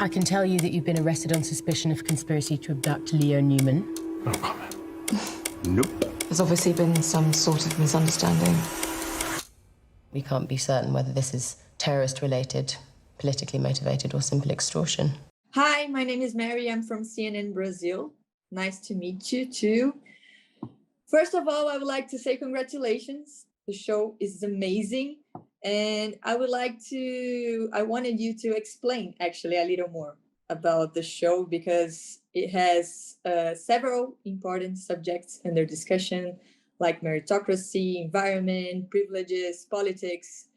I can tell you that you've been arrested on suspicion of conspiracy to abduct Leo Newman. No comment. Nope. There's obviously been some sort of misunderstanding. We can't be certain whether this is terrorist-related, politically motivated, or simple extortion. Hi, my name is Mary. I'm from CNN Brazil. Nice to meet you too. First of all, I would like to say congratulations. The show is amazing. And I wanted you to explain actually a little more about the show because it has several important subjects under discussion, like meritocracy, environment, privileges, politics.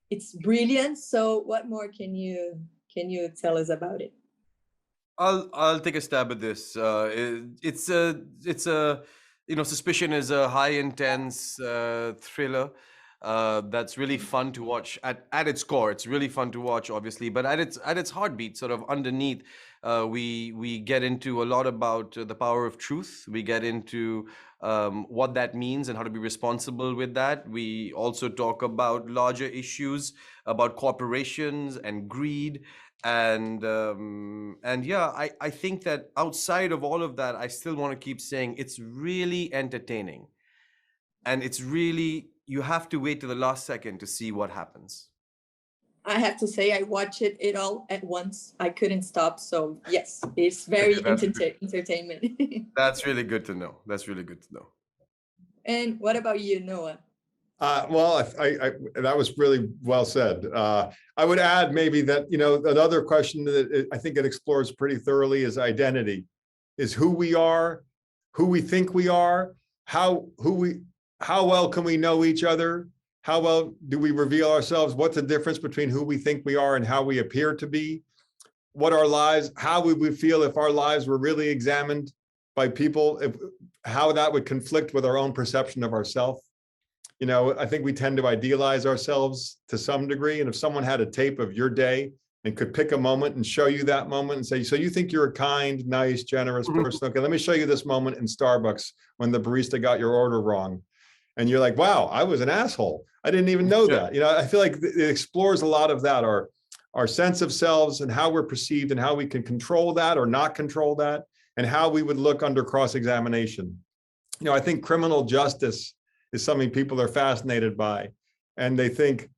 It's brilliant. So what more can you tell us about it? I'll take a stab at this. It's a Suspicion is a high intense thriller that's really fun to watch. At its core, it's really fun to watch, obviously, but at its heartbeat, sort of underneath, we get into a lot about the power of truth. We get into what that means and how to be responsible with that. We also talk about larger issues about corporations and greed. And yeah, I think that outside of all of that, I still want to keep saying it's really entertaining. And it's really, you have to wait to the last second to see what happens. I have to say, I watched it all at once. I couldn't stop. So yes, it's very entertainment. That's really good to know. That's really good to know. And what about you, Noah? Well, I that was really well said. I would add maybe that, another question that I think it explores pretty thoroughly is identity, is who we are, who we think we are, how well can we know each other? How well do we reveal ourselves? What's the difference between who we think we are and how we appear to be? What our lives, how would we feel if our lives were really examined by people, how that would conflict with our own perception of ourselves? I think we tend to idealize ourselves to some degree. And if someone had a tape of your day and could pick a moment and show you that moment and say, so you think you're a kind, nice, generous person. Okay, let me show you this moment in Starbucks when the barista got your order wrong. And you're like, wow, I was an asshole. I didn't even know that. I feel like it explores a lot of that, our sense of selves and how we're perceived and how we can control that or not control that and how we would look under cross-examination. I think criminal justice is something people are fascinated by. And they think,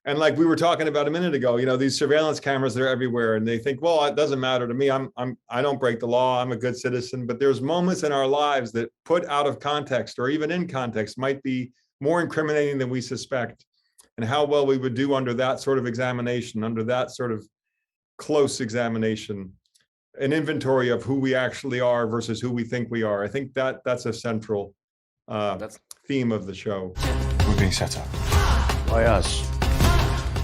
and like we were talking about a minute ago, these surveillance cameras, they're everywhere. And they think, well, it doesn't matter to me. I don't break the law. I'm a good citizen. But there's moments in our lives that put out of context or even in context might be more incriminating than we suspect. And how well we would do under that sort of examination, under that sort of close examination, an inventory of who we actually are versus who we think we are. I think that's a central theme of the show. We're being set up. By us.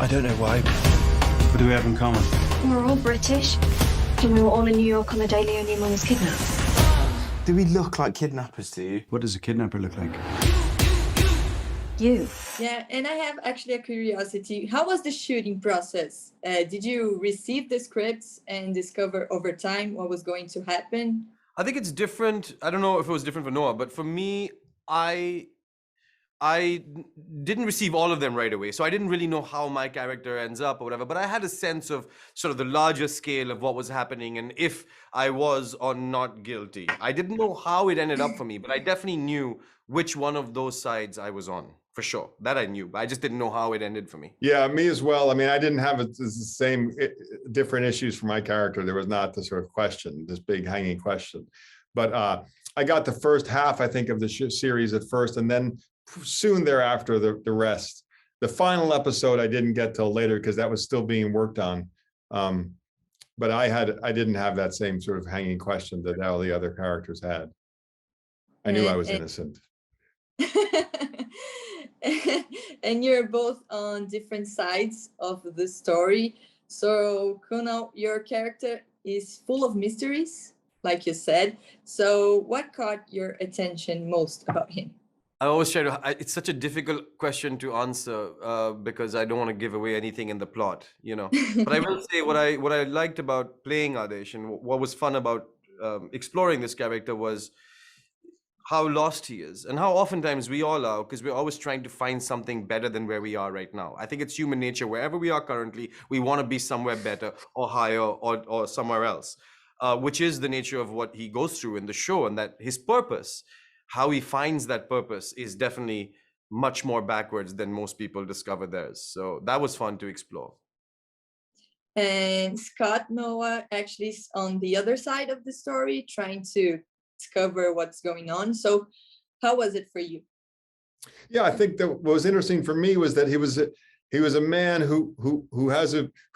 I don't know why. What do we have in common? We're all British, and we were all in New York on the day Leo Newman was kidnapped. Do we look like kidnappers to you? What does a kidnapper look like? You. Yeah, and I have actually a curiosity. How was the shooting process? Did you receive the scripts and discover over time what was going to happen? I think it's different. I don't know if it was different for Noah, but for me, I didn't receive all of them right away. So I didn't really know how my character ends up or whatever, but I had a sense of sort of the larger scale of what was happening and if I was or not guilty. I didn't know how it ended up for me, but I definitely knew which one of those sides I was on, for sure. That I knew, but I just didn't know how it ended for me. Yeah, me as well. I mean, I didn't have the same different issues for my character. There was not the sort of question, this big hanging question. But I got the first half, I think, of the series at first, and then soon thereafter, the rest. The final episode I didn't get till later because that was still being worked on. But I didn't have that same sort of hanging question that all the other characters had. I knew I was innocent. And you're both on different sides of the story. So Kunal, your character is full of mysteries, like you said. So what caught your attention most about him? I always try to, it's such a difficult question to answer because I don't want to give away anything in the plot, But I will say what I liked about playing Adesh and what was fun about exploring this character was how lost he is, and how oftentimes we all are, because we're always trying to find something better than where we are right now. I think it's human nature. Wherever we are currently, we want to be somewhere better or higher or somewhere else, which is the nature of what he goes through in the show, and that his purpose, how he finds that purpose, is definitely much more backwards than most people discover theirs. So that was fun to explore. And Scott Noah actually is on the other side of the story, trying to discover what's going on. So how was it for you? Yeah, I think that what was interesting for me was that he was a man who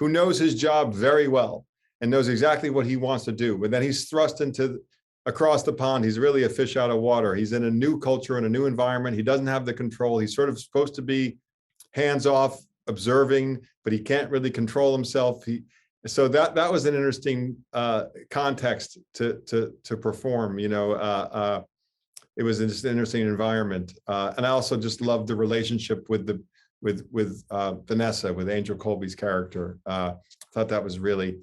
knows his job very well and knows exactly what he wants to do, but then he's thrust into across the pond. He's really a fish out of water. He's in a new culture, in a new environment. He doesn't have the control. He's sort of supposed to be hands-off, observing, but he can't really control himself. So that was an interesting context to perform. You know, it was just an interesting environment, and I also just loved the relationship with Vanessa, with Angel Colby's character. Thought that was really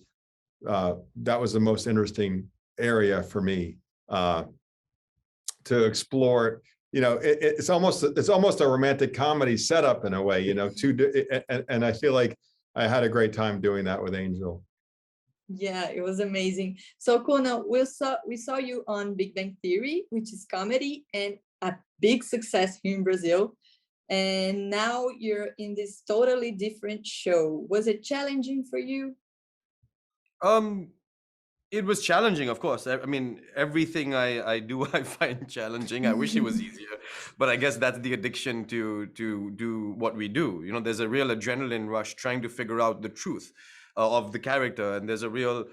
that was the most interesting area for me to explore. You know, it's almost a romantic comedy setup in a way, you know, and I feel like I had a great time doing that with Angel. Yeah, it was amazing. So Kunal, we saw you on Big Bang Theory, which is comedy and a big success here in Brazil. And now you're in this totally different show. Was it challenging for you? It was challenging, of course. I mean, everything I do, I find challenging. I wish it was easier, but I guess that's the addiction to do what we do. You know, there's a real adrenaline rush trying to figure out the truth of the character, and there's a real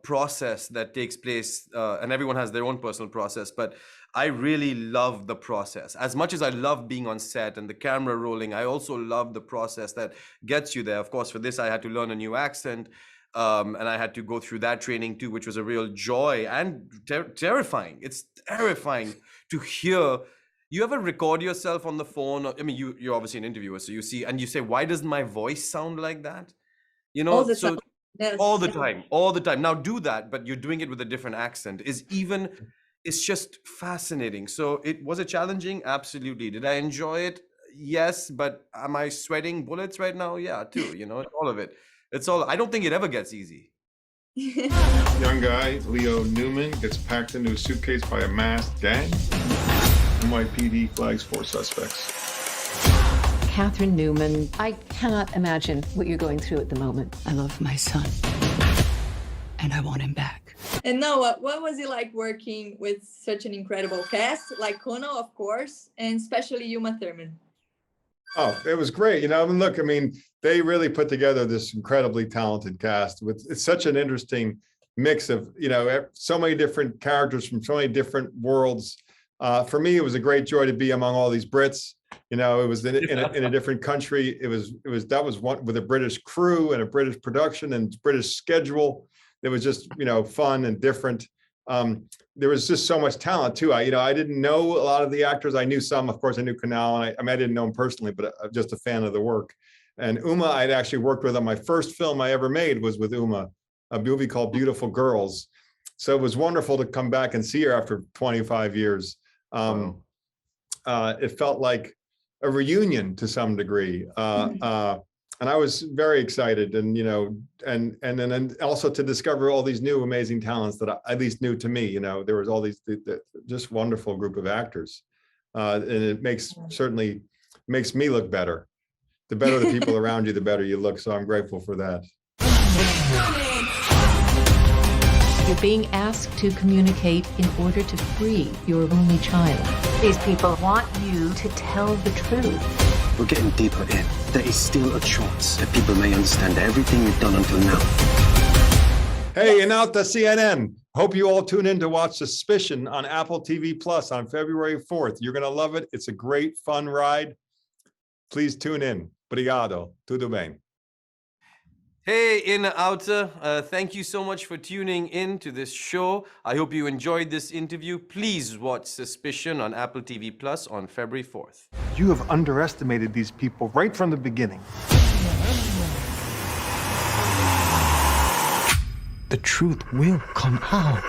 process that takes place, and everyone has their own personal process, but I really love the process. As much as I love being on set and the camera rolling, I also love the process that gets you there. Of course, for this, I had to learn a new accent. And I had to go through that training too, which was a real joy and terrifying. It's terrifying to hear. You ever record yourself on the phone? I mean, you're obviously an interviewer, so you see, and you say, why doesn't my voice sound like that? You know, All the time. Yes. all the time. Now do that, but you're doing it with a different accent. It's just fascinating. So was it challenging? Absolutely. Did I enjoy it? Yes, but am I sweating bullets right now? Yeah, too. You know, all of it. It's all. I don't think it ever gets easy. Young guy, Leo Newman, gets packed into a suitcase by a masked gang. NYPD flags 4 suspects. Catherine Newman, I cannot imagine what you're going through at the moment. I love my son, and I want him back. And Noah, what was it like working with such an incredible cast, like Kunal, of course, and especially Uma Thurman? Oh, it was great. You know, I mean, look, I mean, they really put together this incredibly talented cast with it's such an interesting mix of, you know, so many different characters from so many different worlds. For me, it was a great joy to be among all these Brits. You know, it was in a different country. That was one with a British crew and a British production and British schedule. It was just, you know, fun and different. There was just so much talent too. I didn't know a lot of the actors. I knew some, of course. I knew Kunal, and I didn't know him personally, but I'm just a fan of the work. And Uma, I'd actually worked with on my first film I ever made was with Uma, a movie called Beautiful Girls. So it was wonderful to come back and see her after 25 years. It felt like a reunion to some degree. And I was very excited, and you know, and then also to discover all these new amazing talents that at least new to me. You know, there was all these just wonderful group of actors, and it certainly makes me look better. The better the people around you, the better you look. So I'm grateful for that. You're being asked to communicate in order to free your only child. These people want you to tell the truth. We're getting deeper in. There is still a chance that people may understand everything we've done until now. Hey, Em Alta CNN. Hope you all tune in to watch Suspicion on Apple TV Plus on February 4th. You're going to love it. It's a great, fun ride. Please tune in. Obrigado. Tudo bem. Hey, Em Alta, thank you so much for tuning in to this show. I hope you enjoyed this interview. Please watch Suspicion on Apple TV Plus on February 4th. You have underestimated these people right from the beginning. The truth will come out.